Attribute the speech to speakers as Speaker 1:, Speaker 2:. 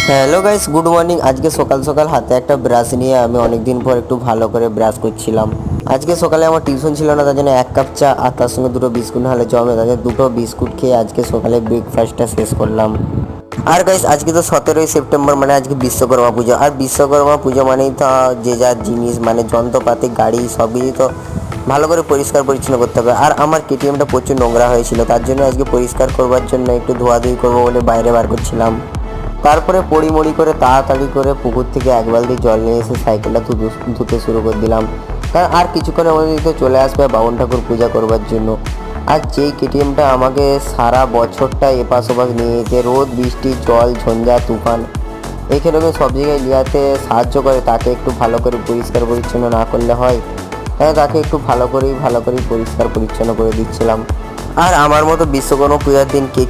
Speaker 1: Hello guys, good morning. আজকে সকাল সকাল হাতে একটা ব্রাশ নিয়ে আমি অনেকদিন পর একটু ভালো করে ব্রাশ করছিলাম। আজকে সকালে আমার টিউশন ছিল না, তার জন্য 1 কাপ চা আর তার সঙ্গে 2টো বিস্কুট হলে জমে, তাদের 2টো বিস্কুট খেয়ে আজকে সকালে ব্রেকফাস্টটা শেষ করলাম। আর গাইস, আজকে তো 17ই সেপ্টেম্বর, মানে আজকে বিশ্বকর্মা পুজো। আর বিশ্বকর্মা পুজো মানেই তো যে যার জিনিস মানে যন্ত্রপাতি গাড়ি সবই তো ভালো করে পরিষ্কার পরিচ্ছন্ন করতে হবে। আর আমার কেটিএমটা প্রচুর নোংরা হয়েছিল, তার জন্য আজকে পরিষ্কার করবার জন্য একটু ধোয়াধুয়ি করবো বলে বাইরে বার করছিলাম। তারপরে পড়িমড়ি করে তাড়াতাড়ি করে পুকুর থেকে 1 বালতি জল নিয়ে এসে সাইকেলটা ধুতে শুরু করে দিলাম, কারণ আর কিছুক্ষণের মধ্যেই তো চলে আসবে বামুন ঠাকুর পূজা করবার জন্য। আর যেই কেটিএমটা আমাকে সারা বছরটা এপাশ ওপাশ নিয়ে যেতে, রোদ বৃষ্টি জল ঝঞ্ঝা তুফান এখানে সব জায়গায় নিয়ে সাহায্য করে, তাকে একটু ভালো করে পরিষ্কার পরিচ্ছন্ন না করলে হয়, তাই তাকে একটু ভালো করেই পরিষ্কার পরিচ্ছন্ন করে দিচ্ছিলাম। আর আমার মতো বিশ্বকর্মা পূজার দিন কে